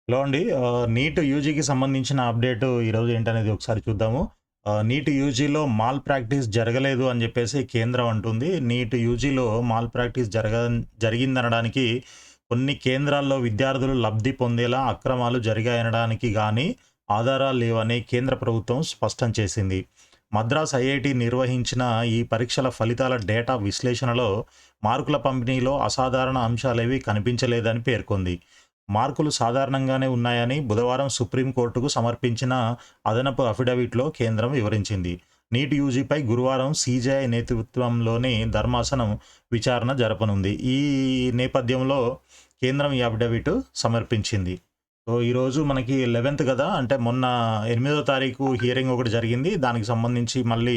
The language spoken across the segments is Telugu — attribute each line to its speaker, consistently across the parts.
Speaker 1: హలో అండి. నీట్ యూజీకి సంబంధించిన అప్డేట్ ఈరోజు ఏంటనేది ఒకసారి చూద్దాము. నీట్ యూజీలో మాల్ ప్రాక్టీస్ జరగలేదు అని జెప్పేసి కేంద్రం అంటుంది. నీట్ యూజీలో మాల్ ప్రాక్టీస్ జరిగిందనడానికి కొన్ని కేంద్రాల్లో విద్యార్థులు లబ్ధి పొందేలా అక్రమాలు జరిగాయనడానికి గానీ ఆధారాలు లేవని కేంద్ర ప్రభుత్వం స్పష్టం చేసింది. మద్రాస్ ఐఐటీ నిర్వహించిన ఈ పరీక్షల ఫలితాల డేటా విశ్లేషణలో మార్కుల పంపిణీలో అసాధారణ అంశాలేవీ కనిపించలేదని పేర్కొంది. మార్కులు సాధారణంగానే ఉన్నాయని బుధవారం సుప్రీంకోర్టుకు సమర్పించిన అదనపు అఫిడవిట్లో కేంద్రం వివరించింది. నీట్ యూజీపై గురువారం సీజేఐ నేతృత్వంలోని ధర్మాసనం విచారణ జరపనుంది. ఈ నేపథ్యంలో కేంద్రం ఈ అఫిడవిట్ సమర్పించింది. సో, ఈరోజు మనకి 11థ్ కదా! అంటే మొన్న 8వ తారీఖు హియరింగ్ ఒకటి జరిగింది. దానికి సంబంధించి మళ్ళీ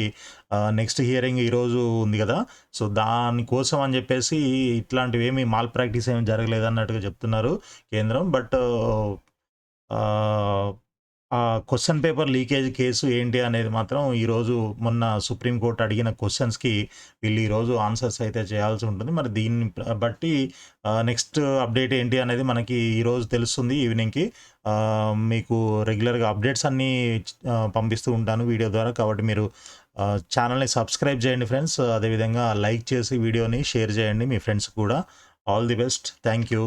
Speaker 1: నెక్స్ట్ హియరింగ్ ఈరోజు ఉంది గదా! సో, దానికోసం అని జెప్పేసి ఇట్లాంటివేమి మాల్ ప్రాక్టీస్ ఏమి జరగలేదన్నట్టుగా చెప్తున్నారు కేంద్రం. బట్ ఆహ్, ఆ క్వెషన్ పేపర్ లీకేజ్ కేసు ఏంటి అనేది మాత్రం ఈరోజు మొన్న సుప్రీంకోర్టు అడిగిన క్వెషన్స్‌కి వీళ్ళు ఈరోజు ఆన్సర్స్ అయితే చేయాల్సి ఉంటుంది. మరి దీన్ని బట్టి నెక్స్ట్ అప్డేట్ ఏంటి అనేది మనకి ఈరోజు తెలుస్తుంది ఈవినింగ్‌కి. మీకు రెగ్యులర్‌గా అప్డేట్స్ అన్నీ పంపిస్తూ ఉంటాను వీడియో ద్వారా. కాబట్టి మీరు ఛానల్‌ని సబ్స్క్రైబ్ చేయండి ఫ్రెండ్స్. అదేవిధంగా లైక్ చేసి వీడియోని షేర్ చేయండి మీ ఫ్రెండ్స్‌కి కూడా. All the best. Thank you.